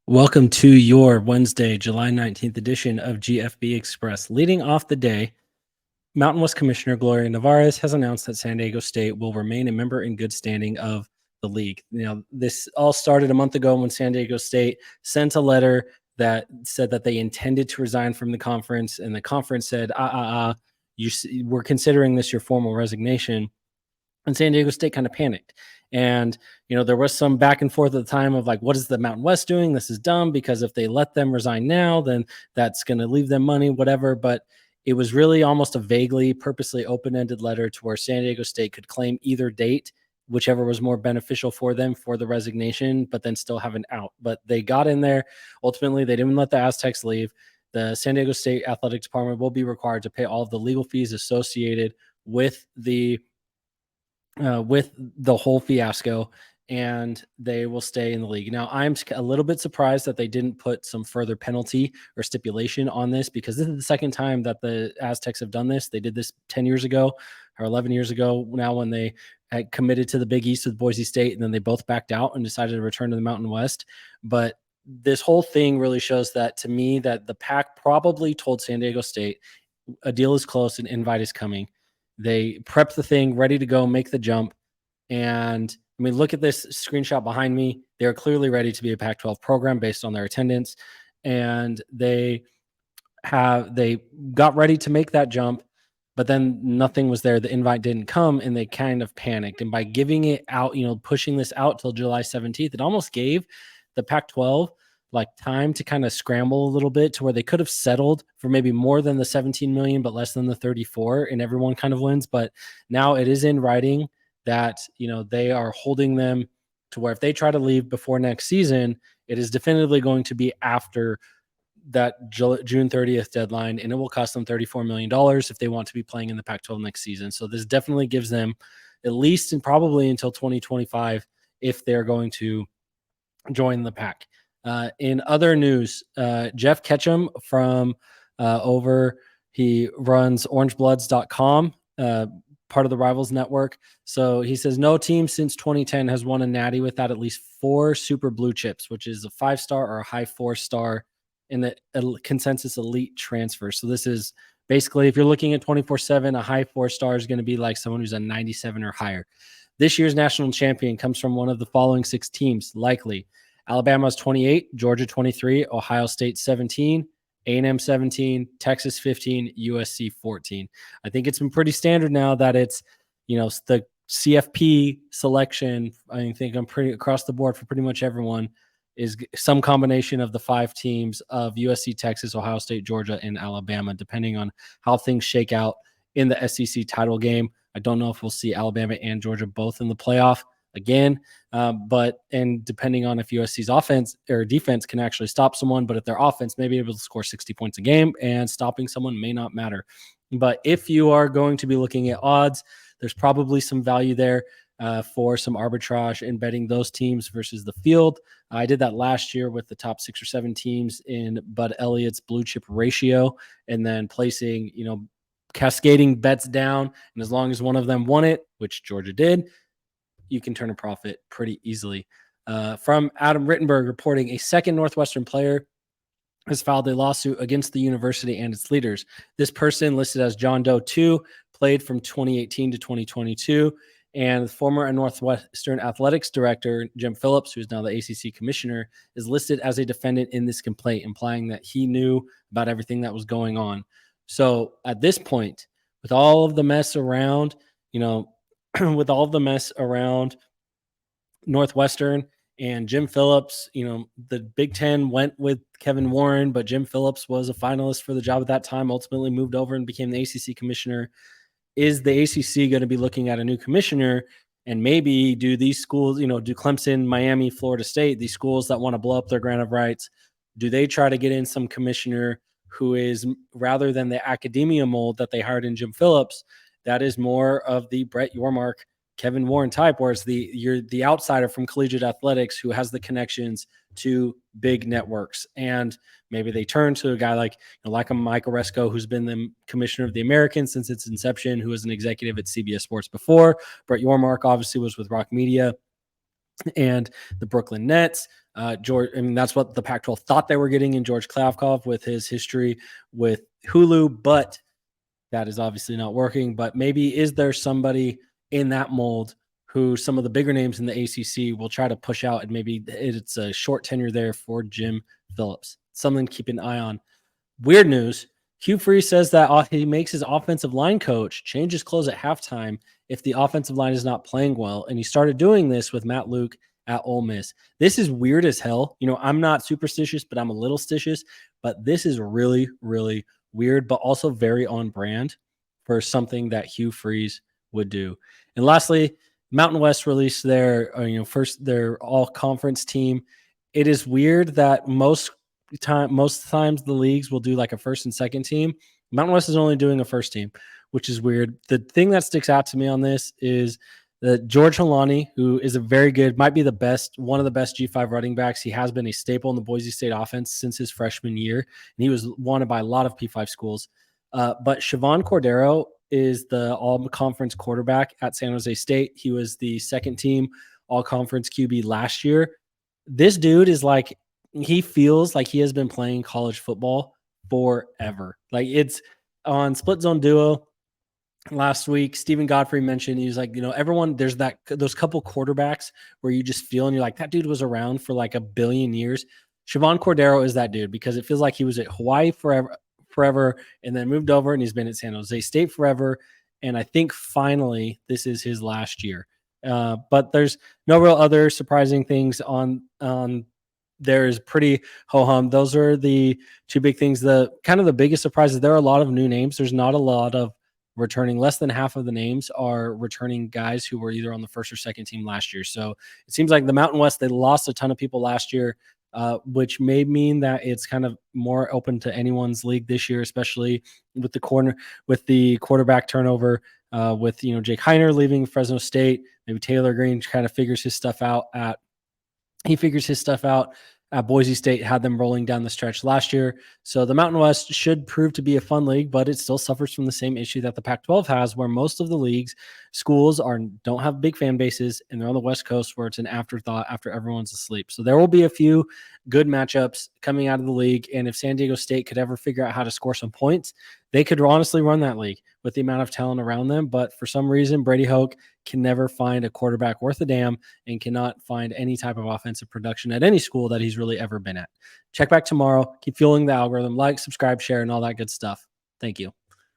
Welcome to your Wednesday, July 19th edition of GFB Express. Leading off the day, Mountain West Commissioner Gloria Nevarez has announced that San Diego State will remain a member in good standing of the league. This all started a month ago when San Diego State sent a letter that said that they intended to resign from the conference, and the conference said, we're considering this your formal resignation. And San Diego State kind of panicked. And, there was some back and forth at the time of like, what is the Mountain West doing? This is dumb because if they let them resign now, then that's going to leave them money, whatever. But it was really almost a vaguely, purposely open ended letter to where San Diego State could claim either date, whichever was more beneficial for them for the resignation, but then still have an out. But they got in there. Ultimately, they didn't let the Aztecs leave. The San Diego State Athletic Department will be required to pay all of the legal fees associated with the whole fiasco, and they will stay in the league. Now, I'm a little bit surprised that they didn't put some further penalty or stipulation on this, because this is the second time that the Aztecs have done this. They did this 10 years ago or 11 years ago now, when they had committed to the Big East with Boise State, and then they both backed out and decided to return to the Mountain West. But this whole thing really shows that, to me, that the PAC probably told San Diego State a deal is close, an invite is coming. They prep the thing, ready to go, make the jump. And I mean, look at this screenshot behind me. They're clearly ready to be a Pac-12 program based on their attendance. And they got ready to make that jump, but then nothing was there. The invite didn't come, and they kind of panicked. And by giving it out, pushing this out till July 17th, it almost gave the Pac-12 like time to kind of scramble a little bit, to where they could have settled for maybe more than the 17 million, but less than the 34, and everyone kind of wins. But now it is in writing that, they are holding them to where if they try to leave before next season, it is definitively going to be after that June 30th deadline, and it will cost them $34 million if they want to be playing in the Pac-12 next season. So this definitely gives them at least, and probably until 2025, if they're going to join the Pac. In other news, Jeff Ketchum from he runs orangebloods.com, part of the Rivals Network. So he says no team since 2010 has won a natty without at least 4 super blue chips, which is a 5-star or a high 4-star in the consensus elite transfer. So this is basically, if you're looking at 24/7, a high 4-star is going to be like someone who's a 97 or higher. This year's national champion comes from one of the following 6 teams, likely. Alabama's 28, Georgia 23, Ohio State 17, A&M 17, Texas 15, USC 14. I think it's been pretty standard now that it's, the CFP selection. I think I'm pretty across the board for pretty much everyone is some combination of the 5 teams of USC, Texas, Ohio State, Georgia, and Alabama, depending on how things shake out in the SEC title game. I don't know if we'll see Alabama and Georgia both in the playoff again, and depending on if USC's offense or defense can actually stop someone, but if their offense may be able to score 60 points a game, and stopping someone may not matter. But if you are going to be looking at odds, there's probably some value there for some arbitrage in betting those teams versus the field. I did that last year with the top 6 or 7 teams in Bud Elliott's blue chip ratio, and then placing, cascading bets down. And as long as one of them won it, which Georgia did, you can turn a profit pretty easily. From Adam Rittenberg reporting, a second Northwestern player has filed a lawsuit against the university and its leaders. This person, listed as John Doe 2, played from 2018 to 2022. And former Northwestern athletics director, Jim Phillips, who's now the ACC commissioner, is listed as a defendant in this complaint, implying that he knew about everything that was going on. So at this point, with all of the mess around, Northwestern and Jim Phillips, the Big Ten went with Kevin Warren, but Jim Phillips was a finalist for the job at that time, ultimately moved over and became the ACC commissioner. Is the ACC going to be looking at a new commissioner? And maybe do these schools, do Clemson, Miami, Florida State, these schools that want to blow up their grant of rights, do they try to get in some commissioner who is, rather than the academia mold that they hired in Jim Phillips, that is more of the Brett Yormark, Kevin Warren type, where it's you're the outsider from collegiate athletics who has the connections to big networks. And maybe they turn to a guy like a Mike Oresco, who's been the commissioner of the American since its inception, who was an executive at CBS Sports before. Brett Yormark obviously was with Rock Media. and the Brooklyn Nets. George, I mean, that's what the Pac-12 thought they were getting in George Klavkov with his history with Hulu, but that is obviously not working. But maybe is there somebody in that mold who some of the bigger names in the ACC will try to push out, and maybe it's a short tenure there for Jim Phillips. Something to keep an eye on. Weird news. Hugh Freeze says that he makes his offensive line coach change his clothes at halftime if the offensive line is not playing well. And he started doing this with Matt Luke at Ole Miss. This is weird as hell. You know, I'm not superstitious, but I'm a little stitious. But this is really, really weird, but also very on brand for something that Hugh Freeze would do. And lastly, Mountain West released their, their all conference team. It is weird that most times the leagues will do like a first and second team. Mountain West is only doing a first team, which is weird. The thing that sticks out to me on this is that George Holani, who is a very good, might be one of the best G5 running backs. He has been a staple in the Boise State offense since his freshman year, and he was wanted by a lot of P5 schools. But Siobhan Cordero is the all-conference quarterback at San Jose State. He was the second team all-conference QB last year. This dude is like, he feels like he has been playing college football forever. Like, it's on Split Zone Duo last week, Stephen Godfrey mentioned, he's like, everyone, there's those couple quarterbacks where you just feel and you're like, that dude was around for like a billion years. Siobhan Cordero is that dude because it feels like he was at Hawaii forever and then moved over, and he's been at San Jose State forever. And I think finally this is his last year. But there's no real other surprising things on there's pretty ho-hum. Those are the two big things. The kind of the biggest surprise is there are a lot of new names. There's not a lot of returning. Less than half of the names are returning guys who were either on the first or second team last year. So it seems like the Mountain West, they lost a ton of people last year, which may mean that it's kind of more open to anyone's league this year, especially with the quarterback turnover, with Jake Heiner leaving Fresno State. Maybe Taylor Green kind of figures his stuff out at Boise State, had them rolling down the stretch last year. So the Mountain West should prove to be a fun league, but it still suffers from the same issue that the Pac-12 has, where most of the leagues schools don't have big fan bases, and they're on the West Coast where it's an afterthought after everyone's asleep. So there will be a few good matchups coming out of the league. And if San Diego State could ever figure out how to score some points, they could honestly run that league with the amount of talent around them. But for some reason, Brady Hoke can never find a quarterback worth a damn and cannot find any type of offensive production at any school that he's really ever been at. Check back tomorrow. Keep fueling the algorithm. Like, subscribe, share, and all that good stuff. Thank you.